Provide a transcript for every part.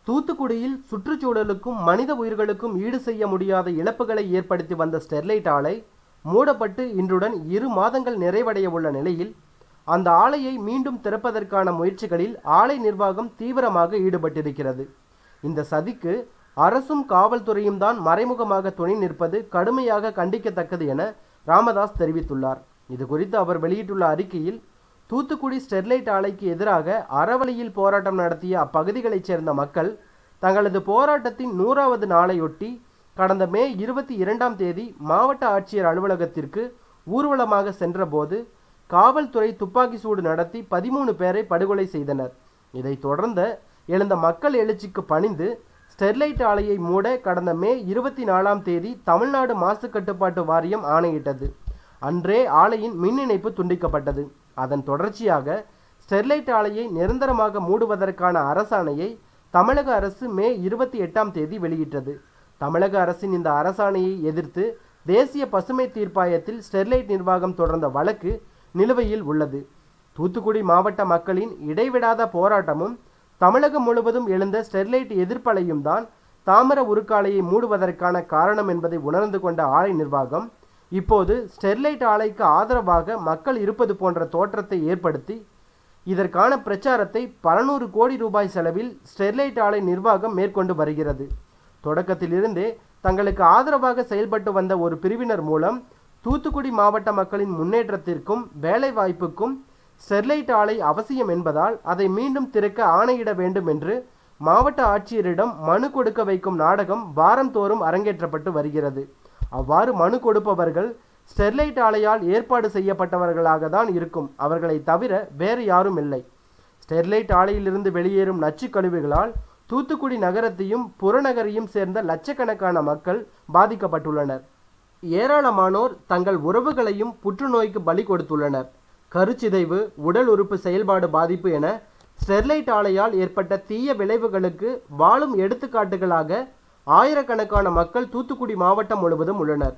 தூத்துக்குடியில் சுற்றுச்சூழலுக்கும் மனித உயிர்களுக்கும் ஈடு செய்ய முடியாத இழப்புகளை ஏற்படுத்தி வந்த ஸ்டெர்லைட் ஆலை மூடப்பட்டு இன்றுடன் 2 மாதங்கள் நிறைவடைய உள்ள நிலையில் அந்த ஆலையை மீண்டும் திறப்பதற்கான முயற்சிகளில் ஆலை நிர்வாகம் தீவிரமாக ஈடுபட்டிருக்கிறது. இந்த சதிக்கு அரசும் காவல்துறையும் தான் மறைமுகமாக துணை நிற்பது கடுமையாக கண்டிக்கத்தக்கது என ராமதாஸ் தெரிவித்துள்ளார். இது குறித்து அவர் வெளியிட்டுள்ள அறிக்கையில், தூத்துக்குடி ஸ்டெர்லைட் ஆலைக்கு எதிராக அறவழியில் போராட்டம் நடத்திய அப்பகுதிகளைச் சேர்ந்த மக்கள் தங்களது போராட்டத்தின் 100வது நாளையொட்டி கடந்த மே 22ஆம் தேதி மாவட்ட ஆட்சியர் அலுவலகத்திற்கு ஊர்வலமாக சென்றபோது காவல்துறை துப்பாக்கி சூடு நடத்தி 13 பேரை படுகொலை செய்தனர். இதைத் தொடர்ந்து எழுந்த மக்கள் எழுச்சிக்கு பணிந்து ஸ்டெர்லைட் ஆலையை மூட கடந்த மே 24ஆம் தேதி தமிழ்நாடு மாசு கட்டுப்பாட்டு வாரியம் ஆணையிட்டது. அன்றே ஆலையின் மின் இணைப்பு துண்டிக்கப்பட்டது. அதன் தொடர்ச்சியாக ஸ்டெர்லைட் ஆலையை நிரந்தரமாக மூடுவதற்கான அரசாணையை தமிழக அரசு மே 28ஆம் தேதி வெளியிட்டது. தமிழக அரசின் இந்த அரசாணையை எதிர்த்து தேசிய பசுமை தீர்ப்பாயத்தில் ஸ்டெர்லைட் நிர்வாகம் தொடர்ந்த வழக்கு நிலுவையில் உள்ளது. தூத்துக்குடி மாவட்ட மக்களின் இடைவிடாத போராட்டமும் தமிழகம் முழுவதும் எழுந்த ஸ்டெர்லைட் எதிர்ப்பலையும் தான் தாமிர உருக்காலையை மூடுவதற்கான காரணம் என்பதை உணர்ந்து கொண்ட ஆலை நிர்வாகம் இப்போது ஸ்டெர்லைட் ஆலைக்கு ஆதரவாக மக்கள் இருப்பது போன்ற தோற்றத்தை ஏற்படுத்தி இதற்கான பிரச்சாரத்தை பல 100 கோடி ரூபாய் செலவில் ஸ்டெர்லைட் ஆலை நிர்வாகம் மேற்கொண்டு வருகிறது. தொடக்கத்திலிருந்தே தங்களுக்கு ஆதரவாக செயல்பட்டு வந்த ஒரு பிரிவினர் மூலம் தூத்துக்குடி மாவட்ட மக்களின் முன்னேற்றத்திற்கும் வேலைவாய்ப்புக்கும் ஸ்டெர்லைட் ஆலை அவசியம் என்பதால் அதை மீண்டும் திறக்க ஆணையிட வேண்டும் என்று மாவட்ட ஆட்சியரிடம் மனு கொடுக்க வைக்கும் நாடகம் வாரந்தோறும் அரங்கேற்றப்பட்டு வருகிறது. அவ்வாறு மனு கொடுப்பவர்கள் ஸ்டெர்லைட் ஆலையால் ஏற்பாடு செய்யப்பட்டவர்களாக தான் இருக்கும். அவர்களை தவிர வேறு யாரும் இல்லை. ஸ்டெர்லைட் ஆலையிலிருந்து வெளியேறும் நச்சு கழிவுகளால் தூத்துக்குடி நகரத்தையும் புறநகரையும் சேர்ந்த லட்சக்கணக்கான மக்கள் பாதிக்கப்பட்டுள்ளனர். ஏராளமானோர் தங்கள் உறவுகளையும் புற்றுநோய்க்கு பலி கொடுத்துள்ளனர். கருச்சிதைவு, உடல் உறுப்பு செயல்பாடு பாதிப்பு என ஸ்டெர்லைட் ஆலையால் ஏற்பட்ட தீய விளைவுகளுக்கு வாழும் எடுத்துக்காட்டுகளாக ஆயிரக்கணக்கான மக்கள் தூத்துக்குடி மாவட்டம் முழுவதும் உள்ளனர்.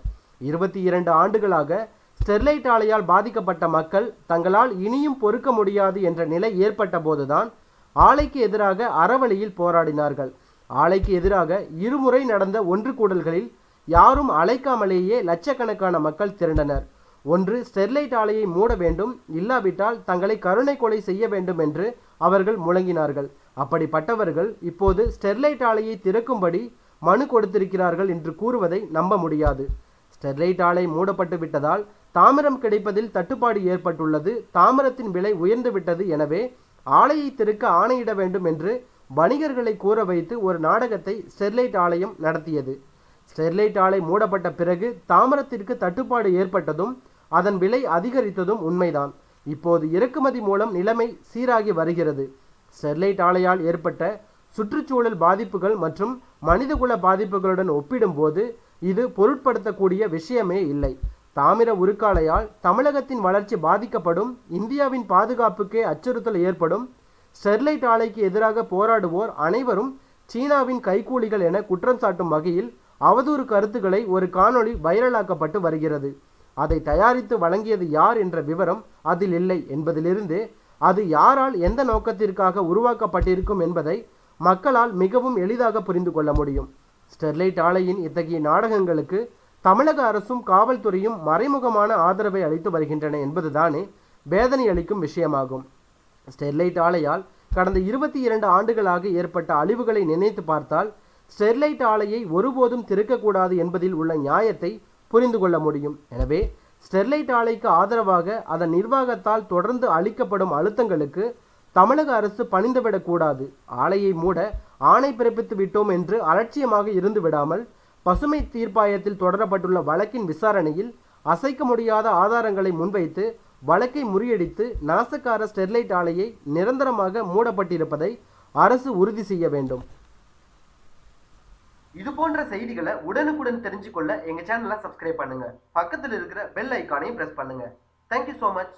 22 ஆண்டுகளாக ஸ்டெர்லைட் ஆலையால் பாதிக்கப்பட்ட மக்கள் தங்களால் இனியும் பொறுக்க முடியாது என்ற நிலை ஏற்பட்ட போதுதான் ஆலைக்கு எதிராக அறவழியில் போராடினார்கள். ஆலைக்கு எதிராக 2 முறை நடந்த ஒன்று கூடல்களில் யாரும் அழைக்காமலேயே லட்சக்கணக்கான மக்கள் திரண்டனர். ஒன்று ஸ்டெர்லைட் ஆலையை மூட வேண்டும், இல்லாவிட்டால் தங்களை கருணை கொலை செய்ய வேண்டும் என்று அவர்கள் முழங்கினார்கள். அப்படிப்பட்டவர்கள் இப்போது ஸ்டெர்லைட் ஆலையை திறக்கும்படி மனு கொடுத்திருக்கிறார்கள் என்று கூறுவதை நம்ப முடியாது. ஸ்டெர்லைட் ஆலை மூடப்பட்டு விட்டதால் தாமிரம் கிடைப்பதில் தட்டுப்பாடு ஏற்பட்டுள்ளது, தாமிரத்தின் விலை உயர்ந்து விட்டது, எனவே ஆலையை திறக்க ஆணையிட வேண்டும் என்று வணிகர்களை கூற வைத்து ஒரு நாடகத்தை ஸ்டெர்லைட் ஆலையம் நடத்தியது. ஸ்டெர்லைட் ஆலை மூடப்பட்ட பிறகு தாமிரத்திற்கு தட்டுப்பாடு ஏற்பட்டதும் அதன் விலை அதிகரித்ததும் உண்மைதான். இப்போது இறக்குமதி மூலம் நிலைமை சீராகி வருகிறது. ஸ்டெர்லைட் ஆலையால் ஏற்பட்ட சுற்றுச்சூழல் பாதிப்புகள் மற்றும் மனிதகுல பாதிப்புகளுடன் ஒப்பிடும்போது இது பொருட்படுத்தக்கூடிய விஷயமே இல்லை. தாமிர உருக்காலையால் தமிழகத்தின் வளர்ச்சி பாதிக்கப்படும், இந்தியாவின் பாதுகாப்புக்கே அச்சுறுத்தல் ஏற்படும். ஸ்டெர்லைட் ஆலைக்கு எதிராக போராடுவோர் அனைவரும் சீனாவின் கைக்கூலிகள் என குற்றம் சாட்டும் வகையில் அவதூறு கருத்துக்களை ஒரு காணொளி வைரலாக்கப்பட்டு வருகிறது. அதை தயாரித்து வழங்கியது யார் என்ற விவரம் அதில் இல்லை என்பதிலிருந்து அது யாரால் எந்த நோக்கத்திற்காக உருவாக்கப்பட்டிருக்கும் என்பதை மக்களால் மிகவும் எளிதாக புரிந்து கொள்ள முடியும். ஸ்டெர்லைட் ஆலையின் இத்தகைய நாடகங்களுக்கு தமிழக அரசும் காவல்துறையும் மறைமுகமான ஆதரவை அளித்து வருகின்றன என்பதுதானே வேதனை அளிக்கும் விஷயமாகும். ஸ்டெர்லைட் ஆலையால் கடந்த 22 ஆண்டுகளாக ஏற்பட்ட அழிவுகளை நினைத்து பார்த்தால் ஸ்டெர்லைட் ஆலையை ஒருபோதும் திறக்கக்கூடாது என்பதில் உள்ள நியாயத்தை புரிந்து கொள்ள முடியும். எனவே ஸ்டெர்லைட் ஆலைக்கு ஆதரவாக அதன் நிர்வாகத்தால் தொடர்ந்து அளிக்கப்படும் அழுத்தங்களுக்கு தமிழக அரசு பணிந்துவிடக்கூடாது. ஆலையை மூட ஆணை பிறப்பித்து விட்டோம் என்று அலட்சியமாக இருந்து விடாமல் பசுமை தீர்ப்பாயத்தில் தொடரப்பட்டுள்ள வழக்கின் விசாரணையில் அசைக்க முடியாத ஆதாரங்களை முன்வைத்து வழக்கை முறியடித்து நாசக்கார ஸ்டெர்லைட் ஆலையை நிரந்தரமாக மூடப்பட்டிருப்பதை அரசு உறுதி செய்ய வேண்டும். இது போன்ற செய்திகளை உடனுக்குடன் தெரிஞ்சுக்கொள்ள எங்க சேனலை சப்ஸ்கிரைப் பண்ணுங்க. பக்கத்தில் இருக்கிற பெல் ஐக்கானையும் பிரஸ் பண்ணுங்க. Thank you so much.